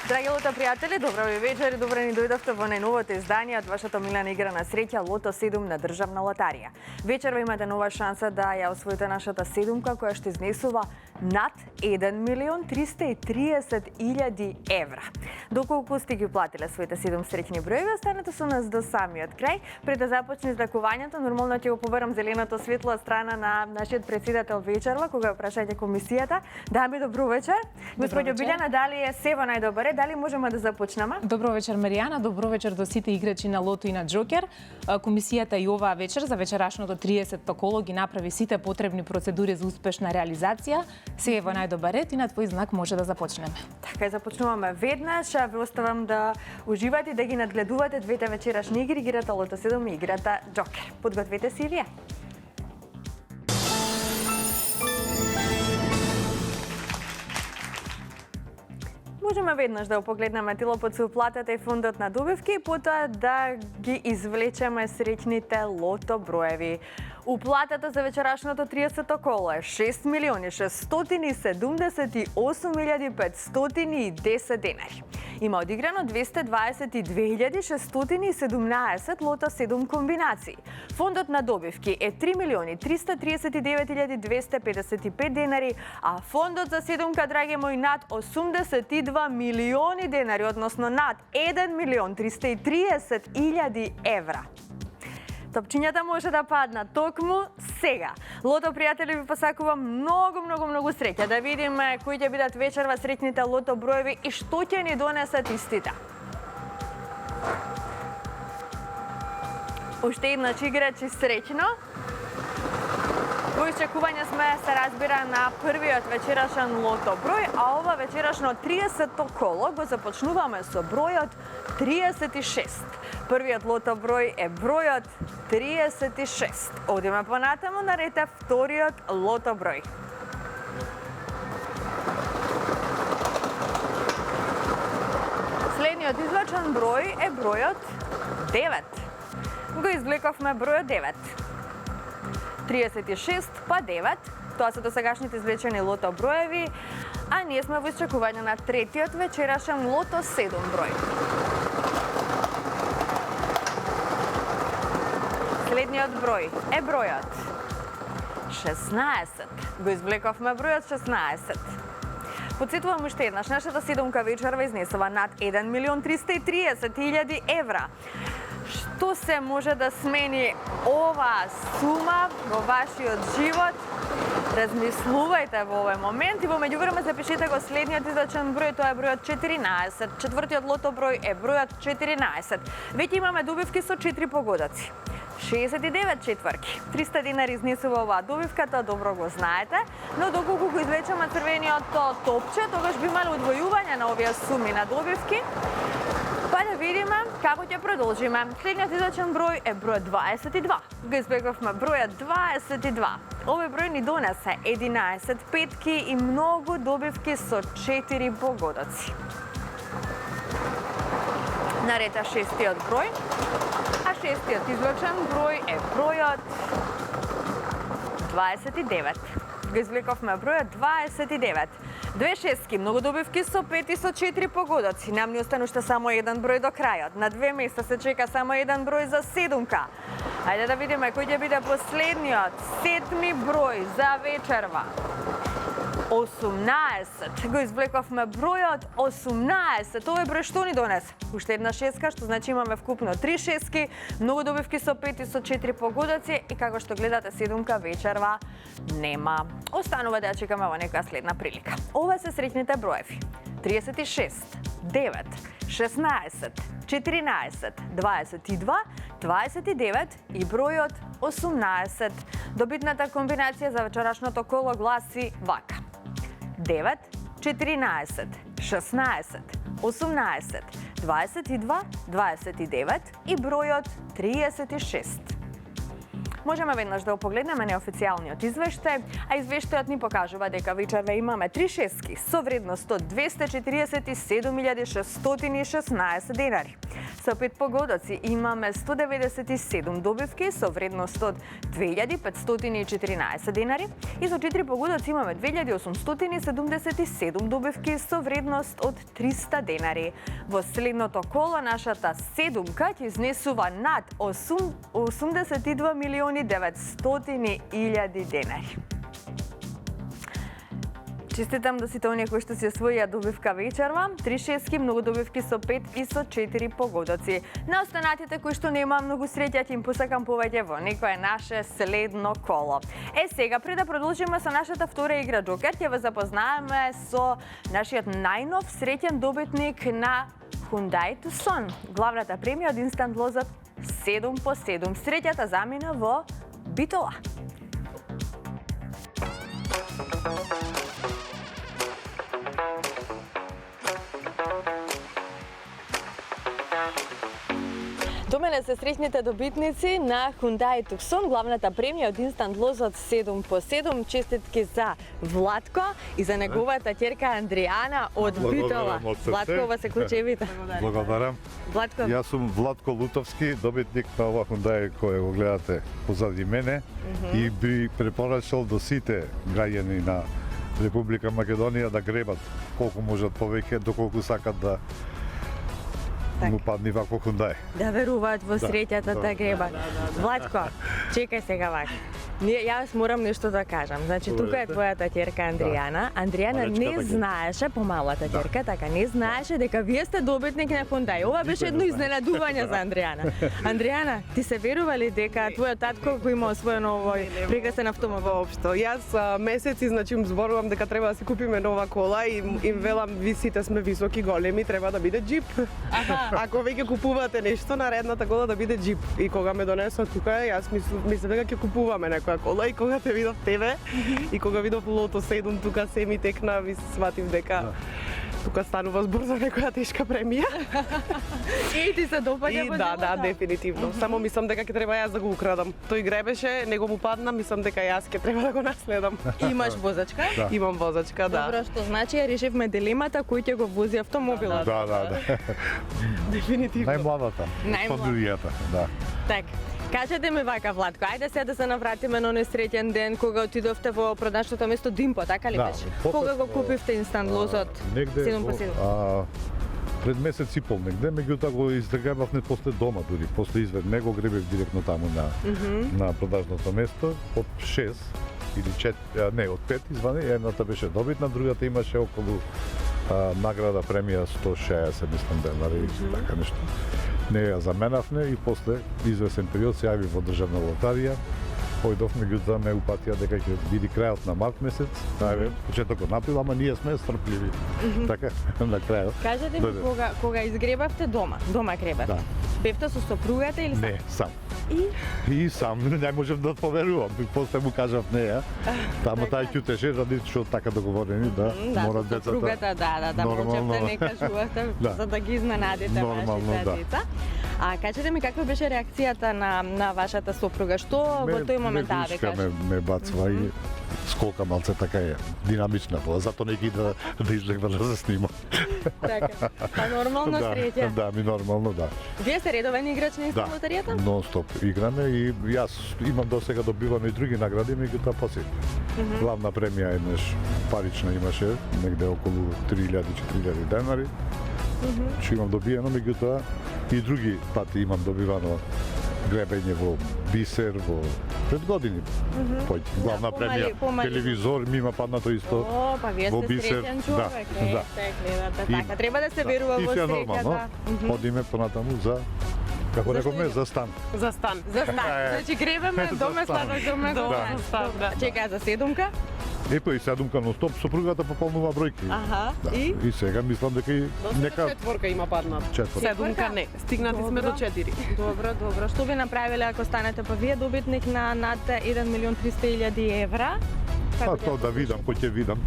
Драги лото пријатели, добро ви вечер и добро ни дојдовте во најновото издание од вашата омилена игра на среќа Лото 7 на Државна лотарија. Вечерва имате нова шанса да ја освоите нашата седумка која што изнесува над 1.330.000 евра. Доколку сте ги платиле своите 7 среќни броеви, останете со нас до самиот крај. Пред да започне издакувањето, нормално ќе го побарам зеленото светло од страна на нашиот претседател вечерва, кога ја прашајте комисијата. Дами, добро вечер. Господјо Билјана, дали е се во најдобар? Дали можеме да започнеме? Добро вечер, Маријана. Добро вечер до сите играчи на Лото и на Джокер. Комисијата и оваа вечер за вечерашното 30-то коло ги направи сите потребни процедури за успешна реализација. Се е во најдобар ред и на твој знак може да започнеме. Така, започнуваме веднаш. Ве оставам да уживате и да ги надгледувате двете вечерашни игри, играта Лото 7 и играта Джокер. Подгответе се и вие. Можеме веднаш да погледнеме тилопот со уплатата и фондот на добивки и потоа да ги извлечеме среќните лото броеви. Уплатата за вечерашното 30-то коло е 6.678.510 денари. Има одиграно 222.617 лото 7 комбинации. Фондот на добивки е 3.339.255 денари, а фондот за седумка, драги мои, над 82 милиони денари, односно над 1.330.000 евра. Топчињата може да паднат токму сега. Лото пријатели, ви посакувам многу среќа. Да видиме кои ќе бидат вечерва среќните лото броеви и што ќе ни донесат истите. Уште еднаш играчи среќно. Во очекување сме, се разбира, на првиот вечерашен лото број, а ова вечерашно 30-то коло го започнуваме со бројот 36. Првиот лото број е бројот 36. Одиме понатаму, на ред е вториот лото број. Следниот извлечен број е бројот 9. Го извлековме бројот 9. 36 па 9. Тоа се досегашните извлечени лото броеви, а ние сме во очекување на третиот вечерашен лото 7 број. Следниот број е бројот 16. Го извлековме бројот 16. Подсетувам уште еднаш, нашата седумка вечерва изнесува над 1.330.000 евра. Што се може да смени оваа сума во вашиот живот? Размислувајте во овој момент и во меѓувреме запишете го следниот извлечен број, тоа е бројот 14. Четвртиот лото број е бројот 14. Веќе имаме добивки со 4 погодоци. 69 четврки. 300 денари изнесува оваа добивка, тоа добро го знаете, но доколку го извлечеме црвениот топче, тогаш би имале удвојување на овие суми на добивки. Па да видиме како ќе продолжиме. Следниот извлечен број е бројот 22. Го избегавме бројот 22. Овој број ни донесе 11 петки и многу добивки со 4 погодоци. Наред е шестиот број, а шестиот извлечен број е бројот 29. Го извлековме бројот 29. Две шестки, многу добивки со 5 и со 4 погодоци. Нам ни остана уште само еден број до крајот. На 2 места се чека само еден број за седумка. Ајде да видиме кој ќе биде последниот, седми број за вечерва. 18. Го извлековме бројот 18. Овој број што ни донесе? Уште една шестка, што значи имаме вкупно 3 шестки, многу добивки со 5 и со 4 погодоци и како што гледате седумка вечерва нема. Останува да ја чекаме во некоја следна прилика. Ова се среќните броеви. 36, 9, 16, 14, 22, 29 и бројот 18. Добитната комбинација за вечерашното коло гласи вака. 9, 14, 16, 18, 22, 29 и бројот 36. Можеме веднаш да го погледнеме неофицијалниот извештај, а извештајот ни покажува дека вечерва имаме 3 шестки со вредност од 247.616 денари. Со 5 погодоци имаме 197 добивки со вредност од 2.514 денари и со 4 погодоци имаме 2.877 добивки со вредност од 300 денари. Во следното коло нашата седумка ќе изнесува над 82.900.000 денари. Честитам до сите оние кои што се освоија добивка вечерва, 3 шестки, многу добивки со 5 и со 4 погодоци. На останатите кои што нема многу среќа, ќе им посакам повеќе во некое наше следно коло. Сега, пред да продолжиме со нашата втора игра Джокер, ќе ве запознаеме со нашиот најнов среќен добитник на Hyundai Tucson. Главната премија од инстант лозот 7 по 7. Среќата замина во Битола. До мене се среќните добитници на Hyundai Tucson, главната премија од инстант лозот 7 по 7. Честитки за Владко и за неговата ќерка Андријана од Битола. Владко, во се клучевите. Благодарам. Владко. Јас сум Владко Лутовски, добитник на ова Hyundai кој го гледате позади мене и би препорачал до сите граѓани на Република Македонија да гребат колку можат повеќе, доколку сакат да му падни вако Hyundai. Да веруваат во среќата да гребат. Владко, чекај сега вака. Јас морам нешто да кажам. Значи, тука е твојата ќерка Андријана. Андријана не знаеше, помалата ќерка, така не знаеше дека вие сте добитник на Hyundai. Ова беше едно изненадување за Андријана. Андријана, ти се верува ли дека твојот татко го има освоено овој прекрасен автомобил? Воопшто. Јас месеци, значи, им зборувам дека треба да си купиме нова кола и им велам, ви сите сме високи, големи, треба да биде джип. Ако веќе купувате нешто, наредната кола да биде джип. И кога ме донесо тука, јас мислам дека ќе купуваме некоја кола и кога те видов тебе и кога видов лото 7 тука се ми текна, ми сватив дека тука станува збор за некоја тешка премија. И ти се допаѓа И во да, живота? дефинитивно. Само мислам дека ќе треба јас да го украдам. Тој гребеше, него му падна, мислам дека јас ќе треба да го наследам. Имаш возачка? Имам возачка, да. Добро, што значи ја решивме дилемата кој ќе го вози автомобилот. Да. Дефинитивно. Најмладата. Најмлада. Фамилијата, да. Така. Кажете ми вака, Владко, ајде сега да се навратиме на оној среќен ден кога отидовте во продажното место Димпо, така ли Да, беше? потоа- Кога го купивте инстант лозот 7 по 7? Пред месец и пол негде, меѓутоа го изгребавме после дома дури, после извед него гребев директно таму на продажното место од 6 или 4, не, од 5 извани, едната беше добитна, другата имаше околу награда премија 160 мислам денари, така нешто. Не ја заменавме и после извесен период се јави во државна лотарија. Појдов, меѓутоа ме упатија дека ќе биде крајот на март месец, најве почетокот на април, ама ние сме стрпливи. Така, на крајот. Кажете ми Дојде. кога изгребавте дома гребавте. Да. Бевте со сопругата или сам? Не, сам. И И сам не можев да поверувам. После му кажав неа. Тама тај ќутеше ради што така договорени да мора со децата. сопругата, да, Нормално, можевте не кажувате Да. за да ги изненадите Нормално, вашите да. деца. А кажете ми каква беше реакцијата на вашата сопруга? Што во тој момент да вишка каже? ме бацва и сколка малце така е динамична была, зато не ги да излегва да се снима. Така. Па нормално среќа. Да, ми нормално, да. Вие сте редовен играч на Да, лотаријата? нон-стоп играме и јас имам досега добивам и други награди, меѓутоа паси. Главна премија еднаш парична имаше, негде околу 3000-4000 денари. Што имам добиено, меѓутоа и други пати имам добивано гребење во бисер, во пред години. Главна премија, помали. телевизор ми има паднато исто. О, па вие во сте бисер, среќен да, човек. да. Гледате, И- така. Треба да се верува И во се среќа, нормално. да. Одиме понатаму за како Зашто рековме идете? за стан. За стан. За стан. Значи гребаме За доме стан. сладок доме Да. стан. За стан, да. Чекај за седумка. Епа и седумка нон-стоп, сопругата пополнува бројки. Аха. Да. И И сега мислам дека и нека Четворка има паднат. четврта. Седумка не. Стигнати сме до 4. Добро. Што би направиле ако станете па вие добитник на над 1.300.000 евра? Па тоа да видам, кој ќе видам,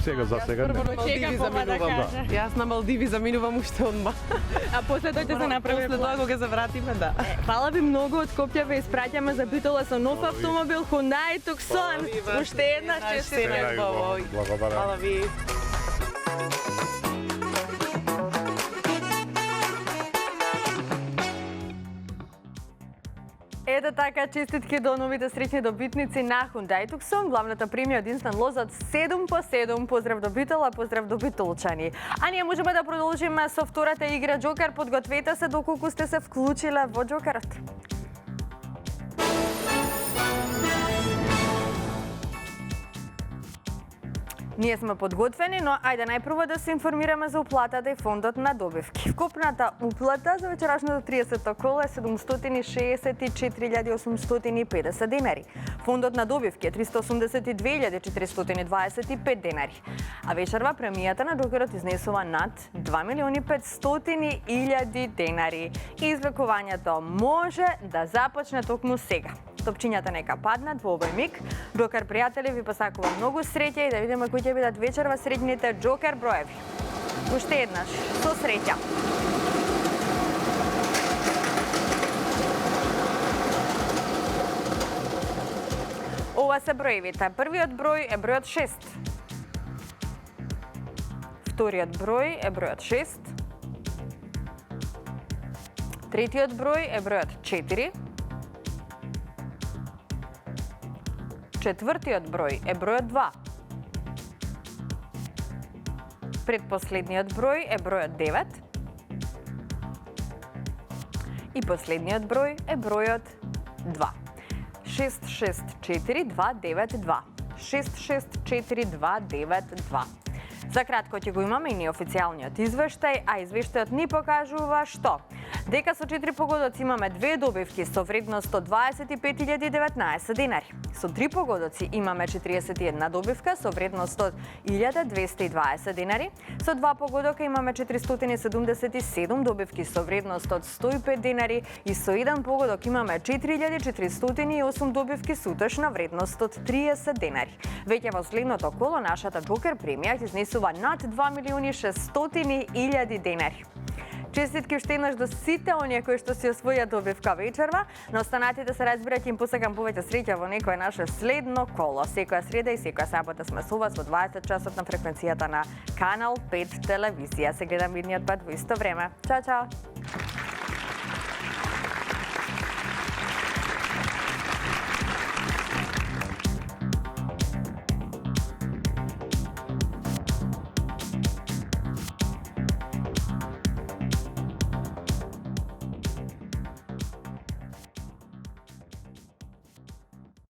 сега за сега не. Малдиви заминувам. Јас на Малдиви заминувам уште одма. А после тој ќе се направи После тоа кога се вратиме, да. Фала ви многу од Скопје, ве испраќаме за битола со нов автомобил Hyundai Tucson. Уште една честитка. Благодарам. Фала ви. Ете така, честитки до новите среќни добитници на Hyundai Tucson. Главната премија од инстант лозот 7 по 7. Поздрав до битола, поздрав до битолчани. А ние можеме да продолжиме со втората игра Джокер. Подгответе се доколку сте се вклучиле во Джокерот. Ние сме подготвени, но ајде најпрво да се информираме за уплатата и фондот на добивки. Вкупната уплата за вечерашното 30-то коло е 764.850 денари. Фондот на добивки е 382.425 денари. А вечерва премијата на Джокерот изнесува над 2.500.000 денари. И извлекувањето може да започне токму сега. Топчињата нека паднат во овој миг. Джокер пријатели ви посакува многу среќа и да видиме кои ќе бидат вечерва средните Джокер броеви. Уште еднаш, со среќа. Ова се броевите. Првиот број е бројот 6. Вториот број е бројот 6. Третиот број е бројот 4. Четвртиот број е бројот 2. Предпоследниот број е бројот 9. И последниот број е бројот 2. 664292. 664292. За кратко ќе го имаме и неофицијалниот извештај, а извештајот ни покажува што? Дека со 4 погодоци имаме 2 добивки со вредност 125.019 денари. Со 3 погодоци имаме 41 добивка со вредност 100.220 денари. Со 2 погодока имаме 477 добивки со вредност од 105 денари и со 1 погодок имаме 4.408 добивки со утешна вредност од 30 денари. Веќе во следното коло нашата Джокер премија ќе изнесува над 2.600.000 денари. Честитки уште еднаш до сите оние кои што си освоја добивка вечерва, но останатите се разбирајќи им посакам повеќе среќа во некое наше следно коло. Секоја среда и секоја сабота сме со вас во 20 часот на фреквенцијата на Канал 5 телевизија. Се гледам идниот пат во исто време. Чао, чао!